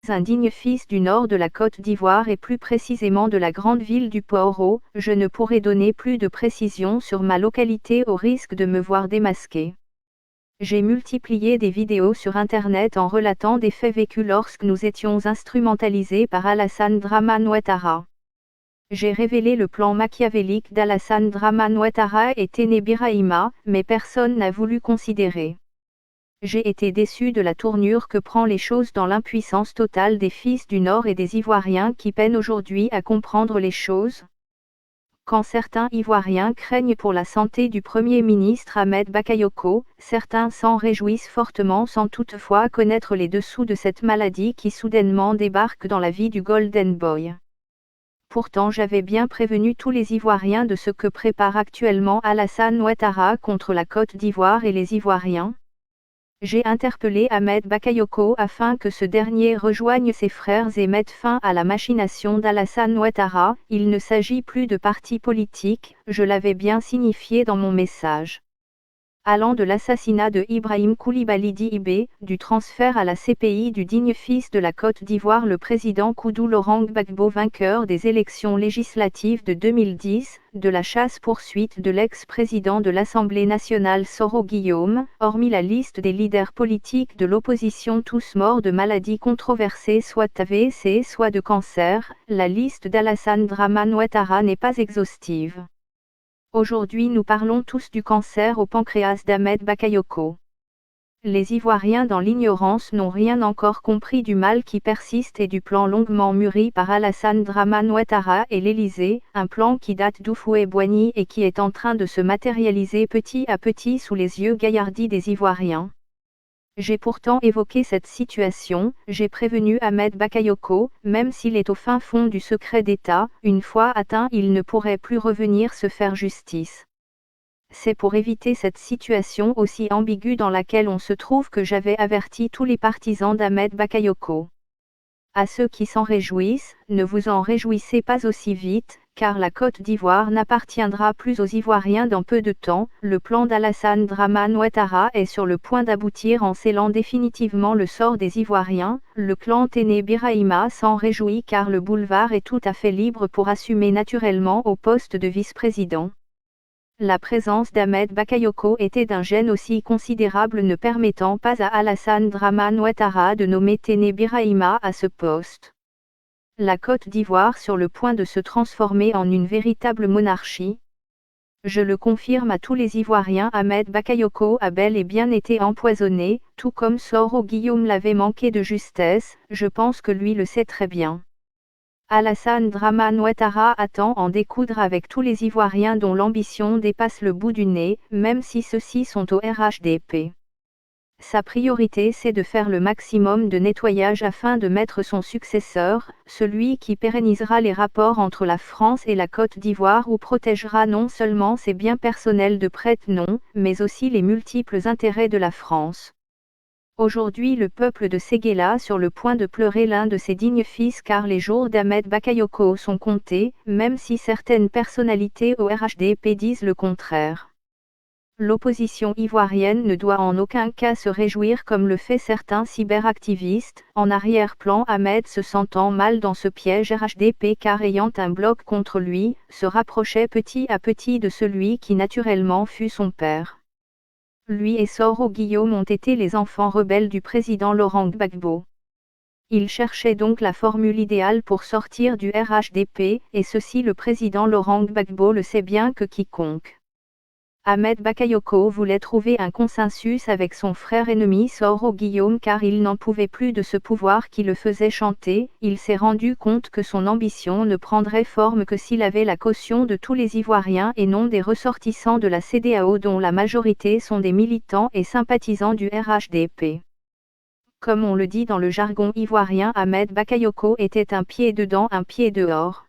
un digne fils du nord de la Côte d'Ivoire et plus précisément de la grande ville du Poro. Je ne pourrai donner plus de précisions sur ma localité au risque de me voir démasqué. J'ai multiplié des vidéos sur Internet en relatant des faits vécus lorsque nous étions instrumentalisés par Alassane Dramane Ouattara. J'ai révélé le plan machiavélique d'Alassane Dramane Ouattara et Téné Birahima, mais personne n'a voulu considérer. J'ai été déçu de la tournure que prend les choses dans l'impuissance totale des fils du Nord et des Ivoiriens qui peinent aujourd'hui à comprendre les choses. Quand certains Ivoiriens craignent pour la santé du Premier ministre Ahmed Bakayoko, certains s'en réjouissent fortement sans toutefois connaître les dessous de cette maladie qui soudainement débarque dans la vie du Golden Boy. Pourtant j'avais bien prévenu tous les Ivoiriens de ce que prépare actuellement Alassane Ouattara contre la Côte d'Ivoire et les Ivoiriens. J'ai interpellé Ahmed Bakayoko afin que ce dernier rejoigne ses frères et mette fin à la machination d'Alassane Ouattara. Il ne s'agit plus de parti politique, je l'avais bien signifié dans mon message. Allant de l'assassinat de Ibrahim Koulibaly Dibé, du transfert à la CPI du digne fils de la Côte d'Ivoire le président Koudou Laurent Gbagbo vainqueur des élections législatives de 2010, de la chasse-poursuite de l'ex-président de l'Assemblée nationale Soro Guillaume, hormis la liste des leaders politiques de l'opposition tous morts de maladies controversées soit AVC soit de cancer, la liste d'Alassane Dramane Ouattara n'est pas exhaustive. Aujourd'hui nous parlons tous du cancer au pancréas d'Ahmed Bakayoko. Les Ivoiriens dans l'ignorance n'ont rien encore compris du mal qui persiste et du plan longuement mûri par Alassane Dramane Ouattara et l'Élysée, un plan qui date d'Houphouët-Boigny et qui est en train de se matérialiser petit à petit sous les yeux gaillardis des Ivoiriens. J'ai pourtant évoqué cette situation, j'ai prévenu Ahmed Bakayoko, même s'il est au fin fond du secret d'État, une fois atteint il ne pourrait plus revenir se faire justice. C'est pour éviter cette situation aussi ambiguë dans laquelle on se trouve que j'avais averti tous les partisans d'Ahmed Bakayoko. À ceux qui s'en réjouissent, ne vous en réjouissez pas aussi vite, car la Côte d'Ivoire n'appartiendra plus aux Ivoiriens dans peu de temps. Le plan d'Alassane Dramane Ouattara est sur le point d'aboutir en scellant définitivement le sort des Ivoiriens. Le clan Téné Birahima s'en réjouit car le boulevard est tout à fait libre pour assumer naturellement au poste de vice-président. La présence d'Ahmed Bakayoko était d'un gêne aussi considérable ne permettant pas à Alassane Dramane Ouattara de nommer Téné Birahima à ce poste. La Côte d'Ivoire sur le point de se transformer en une véritable monarchie. Je le confirme à tous les Ivoiriens, Ahmed Bakayoko a bel et bien été empoisonné, tout comme Soro Guillaume l'avait manqué de justesse, je pense que lui le sait très bien. Alassane Dramane Ouattara attend en découdre avec tous les Ivoiriens dont l'ambition dépasse le bout du nez, même si ceux-ci sont au RHDP. Sa priorité c'est de faire le maximum de nettoyage afin de mettre son successeur, celui qui pérennisera les rapports entre la France et la Côte d'Ivoire ou protégera non seulement ses biens personnels de prête-nom, mais aussi les multiples intérêts de la France. Aujourd'hui le peuple de Séguéla sur le point de pleurer l'un de ses dignes fils car les jours d'Ahmed Bakayoko sont comptés, même si certaines personnalités au RHDP disent le contraire. L'opposition ivoirienne ne doit en aucun cas se réjouir comme le fait certains cyberactivistes, en arrière-plan Ahmed se sentant mal dans ce piège RHDP car ayant un bloc contre lui, se rapprochait petit à petit de celui qui naturellement fut son père. Lui et Soro Guillaume ont été les enfants rebelles du président Laurent Gbagbo. Il cherchait donc la formule idéale pour sortir du RHDP, et ceci le président Laurent Gbagbo le sait bien que quiconque. Ahmed Bakayoko voulait trouver un consensus avec son frère ennemi Soro Guillaume car il n'en pouvait plus de ce pouvoir qui le faisait chanter, il s'est rendu compte que son ambition ne prendrait forme que s'il avait la caution de tous les Ivoiriens et non des ressortissants de la CEDEAO dont la majorité sont des militants et sympathisants du RHDP. Comme on le dit dans le jargon ivoirien, Ahmed Bakayoko était un pied dedans un pied dehors.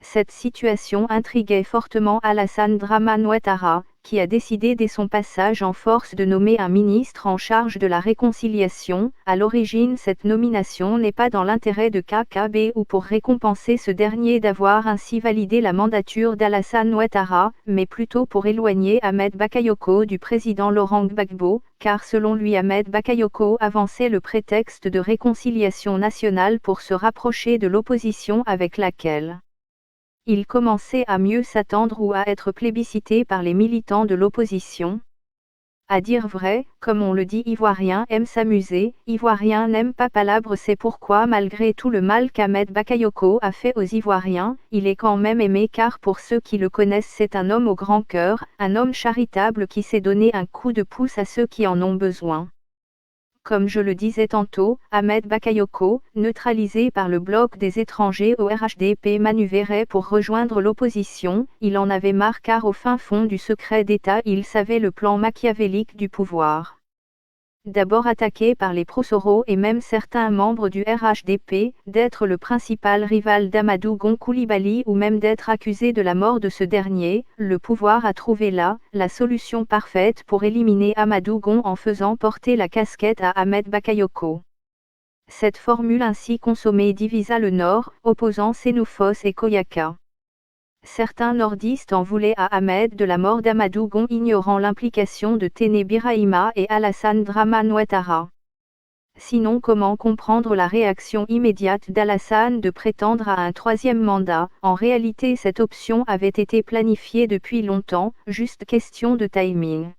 Cette situation intriguait fortement Alassane Dramane Ouattara, qui a décidé dès son passage en force de nommer un ministre en charge de la réconciliation. À l'origine, cette nomination n'est pas dans l'intérêt de KKB ou pour récompenser ce dernier d'avoir ainsi validé la mandature d'Alassane Ouattara, mais plutôt pour éloigner Ahmed Bakayoko du président Laurent Gbagbo, car selon lui Ahmed Bakayoko avançait le prétexte de réconciliation nationale pour se rapprocher de l'opposition avec laquelle il commençait à mieux s'attendre ou à être plébiscité par les militants de l'opposition. À dire vrai, comme on le dit, Ivoirien aime s'amuser, Ivoirien n'aime pas palabre. C'est pourquoi malgré tout le mal qu'Ahmed Bakayoko a fait aux Ivoiriens, il est quand même aimé car pour ceux qui le connaissent c'est un homme au grand cœur, un homme charitable qui sait donner un coup de pouce à ceux qui en ont besoin. Comme je le disais tantôt, Ahmed Bakayoko, neutralisé par le bloc des étrangers au RHDP, manœuvrait pour rejoindre l'opposition. Il en avait marre car au fin fond du secret d'État il savait le plan machiavélique du pouvoir. D'abord attaqué par les pro-Soro et même certains membres du RHDP, d'être le principal rival d'Amadou Gon Coulibaly ou même d'être accusé de la mort de ce dernier, le pouvoir a trouvé là, la solution parfaite pour éliminer Amadou Gon en faisant porter la casquette à Ahmed Bakayoko. Cette formule ainsi consommée divisa le Nord, opposant Sénoufos et Koyaka. Certains nordistes en voulaient à Ahmed de la mort d'Amadou Gon, ignorant l'implication de Téné Birahima et Alassane Dramane Ouattara. Sinon, comment comprendre la réaction immédiate d'Alassane de prétendre à un troisième mandat? En réalité, cette option avait été planifiée depuis longtemps, juste question de timing.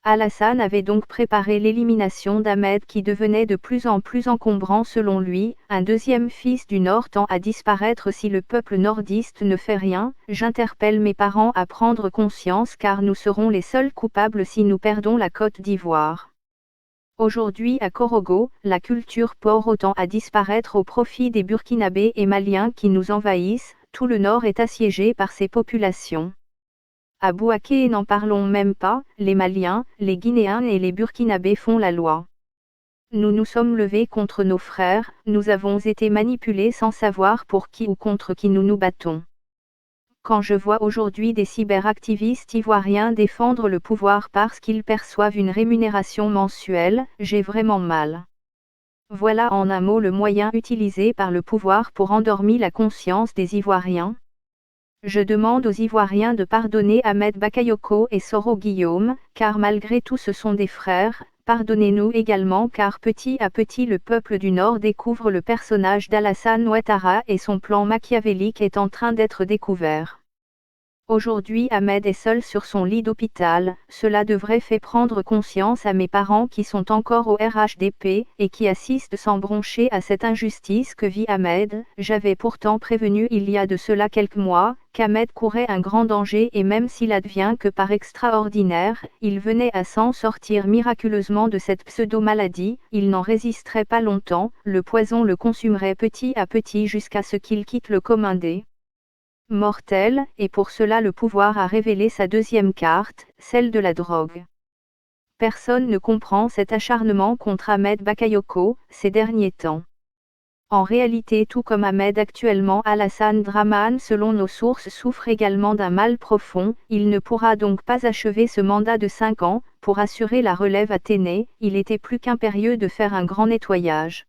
Alassane avait donc préparé l'élimination d'Ahmed qui devenait de plus en plus encombrant selon lui. Un deuxième fils du Nord tend à disparaître si le peuple nordiste ne fait rien. J'interpelle mes parents à prendre conscience car nous serons les seuls coupables si nous perdons la Côte d'Ivoire. Aujourd'hui à Korogo, la culture Poro tend à disparaître au profit des Burkinabés et Maliens qui nous envahissent. Tout le Nord est assiégé par ces populations. À Bouaké, n'en parlons même pas, les Maliens, les Guinéens et les Burkinabés font la loi. Nous nous sommes levés contre nos frères, nous avons été manipulés sans savoir pour qui ou contre qui nous nous battons. Quand je vois aujourd'hui des cyberactivistes ivoiriens défendre le pouvoir parce qu'ils perçoivent une rémunération mensuelle, j'ai vraiment mal. Voilà en un mot le moyen utilisé par le pouvoir pour endormir la conscience des Ivoiriens. Je demande aux Ivoiriens de pardonner Ahmed Bakayoko et Soro Guillaume, car malgré tout ce sont des frères. Pardonnez-nous également car petit à petit le peuple du Nord découvre le personnage d'Alassane Ouattara et son plan machiavélique est en train d'être découvert. Aujourd'hui Ahmed est seul sur son lit d'hôpital, cela devrait faire prendre conscience à mes parents qui sont encore au RHDP, et qui assistent sans broncher à cette injustice que vit Ahmed. J'avais pourtant prévenu il y a de cela quelques mois, qu'Ahmed courait un grand danger et même s'il advient que par extraordinaire, il venait à s'en sortir miraculeusement de cette pseudo-maladie, il n'en résisterait pas longtemps, le poison le consumerait petit à petit jusqu'à ce qu'il quitte le commun des mortel, et pour cela le pouvoir a révélé sa deuxième carte, celle de la drogue. Personne ne comprend cet acharnement contre Ahmed Bakayoko, ces derniers temps. En réalité, tout comme Ahmed actuellement, Alassane Dramane selon nos sources souffre également d'un mal profond, il ne pourra donc pas achever ce mandat de 5 ans, pour assurer la relève à Téné, il était plus qu'impérieux de faire un grand nettoyage.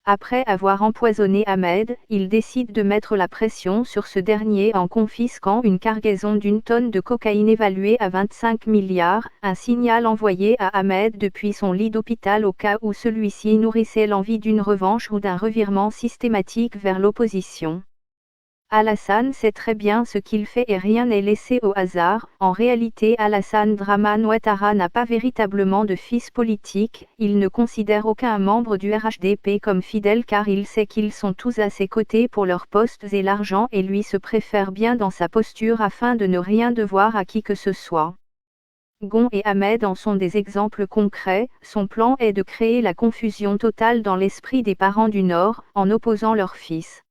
Après avoir empoisonné Ahmed, il décide de mettre la pression sur ce dernier en confisquant une cargaison d'1 tonne de cocaïne évaluée à 25 milliards, un signal envoyé à Ahmed depuis son lit d'hôpital au cas où celui-ci nourrissait l'envie d'une revanche ou d'un revirement systématique vers l'opposition. Alassane sait très bien ce qu'il fait et rien n'est laissé au hasard. En réalité, Alassane Dramane Ouattara n'a pas véritablement de fils politique, il ne considère aucun membre du RHDP comme fidèle car il sait qu'ils sont tous à ses côtés pour leurs postes et l'argent et lui se préfère bien dans sa posture afin de ne rien devoir à qui que ce soit. Gon et Ahmed en sont des exemples concrets, son plan est de créer la confusion totale dans l'esprit des parents du Nord, en opposant leurs fils.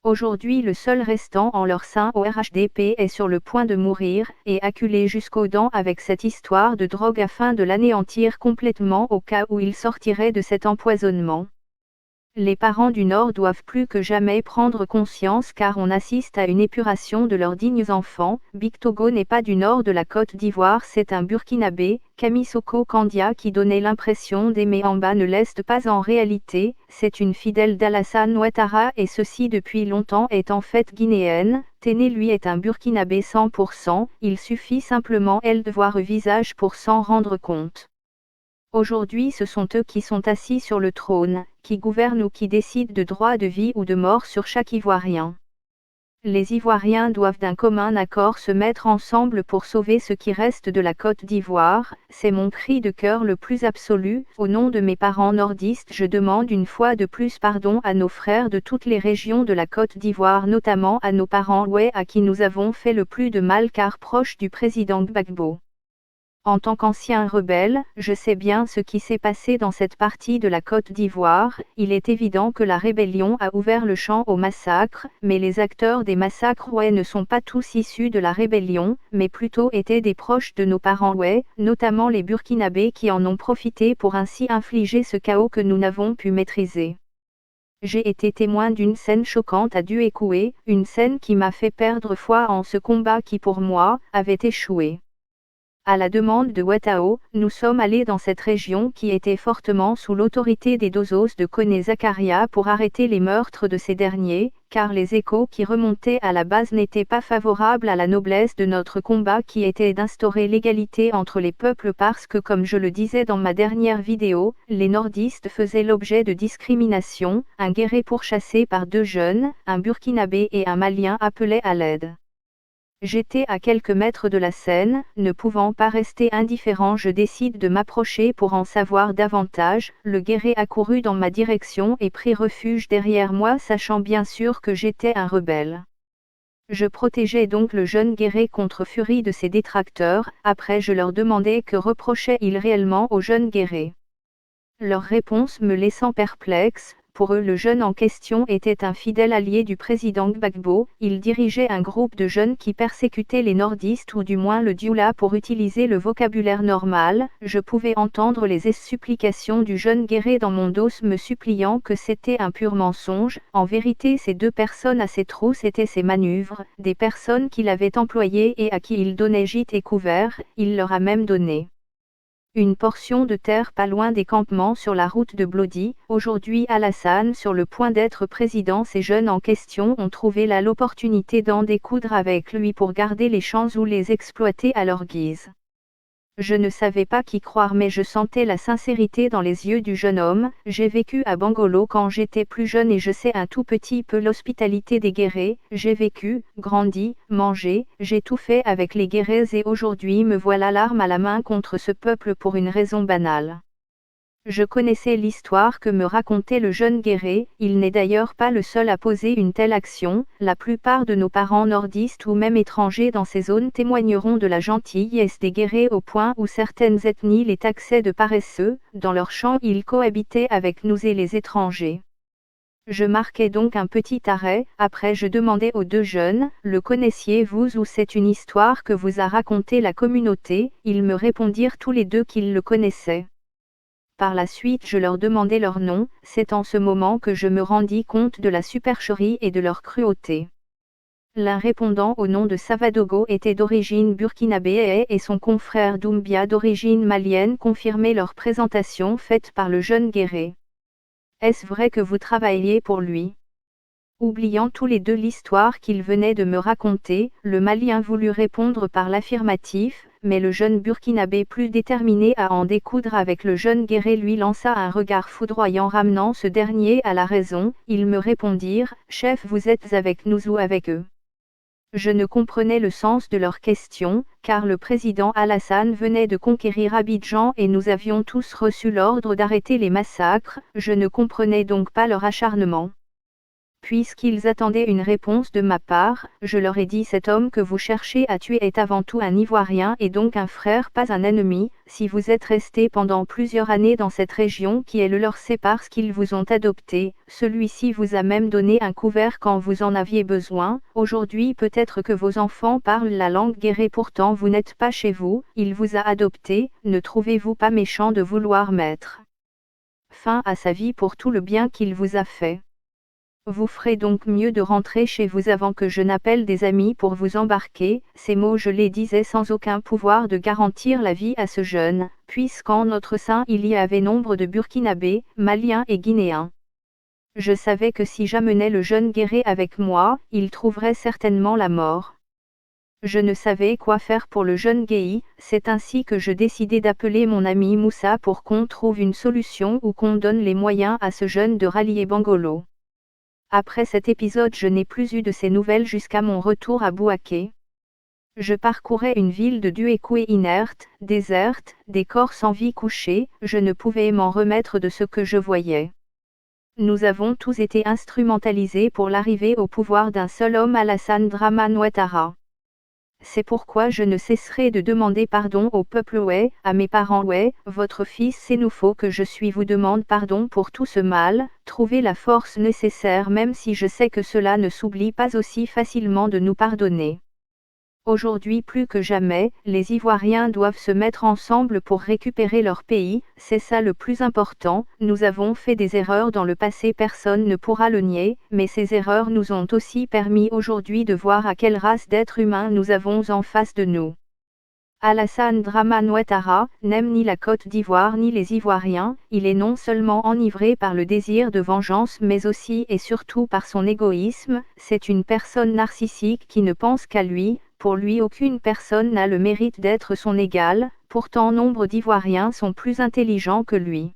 Aujourd'hui le seul restant en leur sein au RHDP est sur le point de mourir, et acculé jusqu'aux dents avec cette histoire de drogue afin de l'anéantir complètement au cas où il sortirait de cet empoisonnement. Les parents du Nord doivent plus que jamais prendre conscience car on assiste à une épuration de leurs dignes enfants. Big Togo n'est pas du nord de la Côte d'Ivoire, c'est un Burkinabé. Kamisoko Kandia qui donnait l'impression d'aimer en bas ne l'est pas en réalité, c'est une fidèle d'Alassane Ouattara et ceci depuis longtemps est en fait guinéenne. Téné lui est un Burkinabé 100%, il suffit simplement elle de voir le visage pour s'en rendre compte. Aujourd'hui ce sont eux qui sont assis sur le trône, qui gouvernent ou qui décident de droit de vie ou de mort sur chaque Ivoirien. Les Ivoiriens doivent d'un commun accord se mettre ensemble pour sauver ce qui reste de la Côte d'Ivoire, c'est mon cri de cœur le plus absolu. Au nom de mes parents nordistes je demande une fois de plus pardon à nos frères de toutes les régions de la Côte d'Ivoire, notamment à nos parents Oué à qui nous avons fait le plus de mal car proches du président Gbagbo. En tant qu'ancien rebelle, je sais bien ce qui s'est passé dans cette partie de la Côte d'Ivoire. Il est évident que la rébellion a ouvert le champ au massacre, mais les acteurs des massacres ne sont pas tous issus de la rébellion, mais plutôt étaient des proches de nos parents notamment les Burkinabés qui en ont profité pour ainsi infliger ce chaos que nous n'avons pu maîtriser. J'ai été témoin d'une scène choquante à Duékoué, une scène qui m'a fait perdre foi en ce combat qui pour moi, avait échoué. À la demande de Ouattao, nous sommes allés dans cette région qui était fortement sous l'autorité des Dozos de Koné Zakaria pour arrêter les meurtres de ces derniers, car les échos qui remontaient à la base n'étaient pas favorables à la noblesse de notre combat qui était d'instaurer l'égalité entre les peuples parce que comme je le disais dans ma dernière vidéo, les nordistes faisaient l'objet de discrimination, un guéré pourchassé par deux jeunes, un burkinabé et un malien appelait à l'aide. J'étais à quelques mètres de la scène, ne pouvant pas rester indifférent, je décide de m'approcher pour en savoir davantage. Le guéré accourut dans ma direction et prit refuge derrière moi, sachant bien sûr que j'étais un rebelle. Je protégeais donc le jeune guéré contre furie de ses détracteurs. Après je leur demandais que reprochaient-ils réellement au jeune guéré. Leur réponse me laissant perplexe. Pour eux le jeune en question était un fidèle allié du président Gbagbo, il dirigeait un groupe de jeunes qui persécutaient les nordistes ou du moins le Dioula pour utiliser le vocabulaire normal. Je pouvais entendre les supplications du jeune guéré dans mon dos me suppliant que c'était un pur mensonge. En vérité ces deux personnes à ses trousses étaient ses manœuvres, des personnes qu'il avait employées et à qui il donnait gîte et couvert, il leur a même donné une portion de terre pas loin des campements sur la route de Blodi. Aujourd'hui Alassane sur le point d'être président, ces jeunes en question ont trouvé là l'opportunité d'en découdre avec lui pour garder les champs ou les exploiter à leur guise. Je ne savais pas qui croire mais je sentais la sincérité dans les yeux du jeune homme. J'ai vécu à Bangolo quand j'étais plus jeune et je sais un tout petit peu l'hospitalité des guérés. J'ai vécu, grandi, mangé, j'ai tout fait avec les guérés et aujourd'hui me voilà l'arme à la main contre ce peuple pour une raison banale. Je connaissais l'histoire que me racontait le jeune guéré, il n'est d'ailleurs pas le seul à poser une telle action, la plupart de nos parents nordistes ou même étrangers dans ces zones témoigneront de la gentillesse des guérés au point où certaines ethnies les taxaient de paresseux, dans leurs champs ils cohabitaient avec nous et les étrangers. Je marquai donc un petit arrêt, après je demandai aux deux jeunes, le connaissiez-vous ou c'est une histoire que vous a racontée la communauté, ils me répondirent tous les deux qu'ils le connaissaient. Par la suite je leur demandai leur nom, c'est en ce moment que je me rendis compte de la supercherie et de leur cruauté. L'un répondant au nom de Savadogo était d'origine burkinabé et son confrère Doumbia d'origine malienne confirmait leur présentation faite par le jeune guéré. Est-ce vrai que vous travailliez pour lui ? Oubliant tous les deux l'histoire qu'il venait de me raconter, le Malien voulut répondre par l'affirmatif, mais le jeune Burkinabé plus déterminé à en découdre avec le jeune guéré lui lança un regard foudroyant ramenant ce dernier à la raison. Ils me répondirent, « Chef, vous êtes avec nous ou avec eux ?» Je ne comprenais le sens de leur question, car le président Alassane venait de conquérir Abidjan et nous avions tous reçu l'ordre d'arrêter les massacres, je ne comprenais donc pas leur acharnement. Puisqu'ils attendaient une réponse de ma part, je leur ai dit cet homme que vous cherchez à tuer est avant tout un Ivoirien et donc un frère pas un ennemi, si vous êtes resté pendant plusieurs années dans cette région qui est le leur c'est parce qu'ils vous ont adopté, celui-ci vous a même donné un couvert quand vous en aviez besoin, aujourd'hui peut-être que vos enfants parlent la langue guérée pourtant vous n'êtes pas chez vous, il vous a adopté, ne trouvez-vous pas méchant de vouloir mettre fin à sa vie pour tout le bien qu'il vous a fait. Vous ferez donc mieux de rentrer chez vous avant que je n'appelle des amis pour vous embarquer. Ces mots je les disais sans aucun pouvoir de garantir la vie à ce jeune, puisqu'en notre sein il y avait nombre de Burkinabés, Maliens et Guinéens. Je savais que si j'amenais le jeune guerrier avec moi, il trouverait certainement la mort. Je ne savais quoi faire pour le jeune Guéhi, c'est ainsi que je décidai d'appeler mon ami Moussa pour qu'on trouve une solution ou qu'on donne les moyens à ce jeune de rallier Bangolo. Après cet épisode je n'ai plus eu de ces nouvelles jusqu'à mon retour à Bouaké. Je parcourais une ville de Duékoué inerte, déserte, des corps sans vie couchés, je ne pouvais m'en remettre de ce que je voyais. Nous avons tous été instrumentalisés pour l'arrivée au pouvoir d'un seul homme, Alassane Dramane Ouattara. C'est pourquoi je ne cesserai de demander pardon au peuple ouai, à mes parents ouai, votre fils Sénoufo que je suis vous demande pardon pour tout ce mal, trouvez la force nécessaire même si je sais que cela ne s'oublie pas aussi facilement de nous pardonner. Aujourd'hui plus que jamais, les Ivoiriens doivent se mettre ensemble pour récupérer leur pays, c'est ça le plus important. Nous avons fait des erreurs dans le passé, personne ne pourra le nier, mais ces erreurs nous ont aussi permis aujourd'hui de voir à quelle race d'êtres humains nous avons en face de nous. Alassane Dramane Ouattara n'aime ni la Côte d'Ivoire ni les Ivoiriens, il est non seulement enivré par le désir de vengeance mais aussi et surtout par son égoïsme, c'est une personne narcissique qui ne pense qu'à lui. Pour lui aucune personne n'a le mérite d'être son égal, pourtant nombre d'Ivoiriens sont plus intelligents que lui.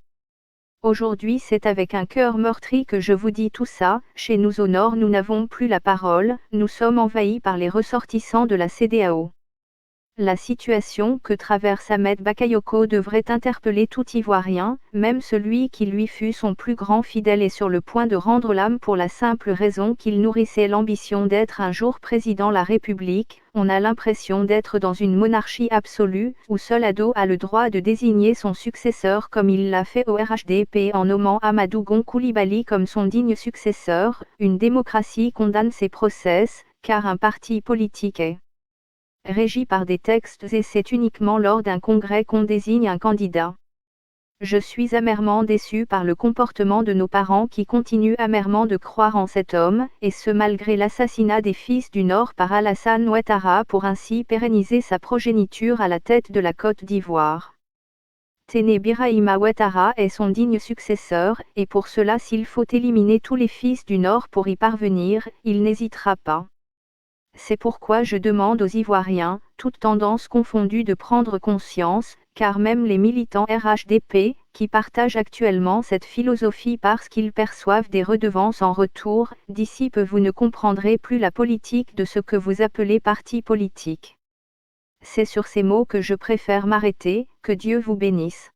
Aujourd'hui c'est avec un cœur meurtri que je vous dis tout ça, chez nous au nord nous n'avons plus la parole, nous sommes envahis par les ressortissants de la CEDEAO. La situation que traverse Ahmed Bakayoko devrait interpeller tout Ivoirien, même celui qui lui fut son plus grand fidèle est sur le point de rendre l'âme pour la simple raison qu'il nourrissait l'ambition d'être un jour président de la République. On a l'impression d'être dans une monarchie absolue, où seul Ado a le droit de désigner son successeur comme il l'a fait au RHDP en nommant Amadou Gon Coulibaly comme son digne successeur. Une démocratie condamne ces process, car un parti politique est régi par des textes et c'est uniquement lors d'un congrès qu'on désigne un candidat. Je suis amèrement déçu par le comportement de nos parents qui continuent amèrement de croire en cet homme, et ce malgré l'assassinat des fils du Nord par Alassane Ouattara pour ainsi pérenniser sa progéniture à la tête de la Côte d'Ivoire. Téné Birahima Ouattara est son digne successeur, et pour cela s'il faut éliminer tous les fils du Nord pour y parvenir, il n'hésitera pas. C'est pourquoi je demande aux Ivoiriens, toutes tendances confondues, de prendre conscience, car même les militants RHDP, qui partagent actuellement cette philosophie parce qu'ils perçoivent des redevances en retour, d'ici peu vous ne comprendrez plus la politique de ce que vous appelez parti politique. C'est sur ces mots que je préfère m'arrêter, que Dieu vous bénisse.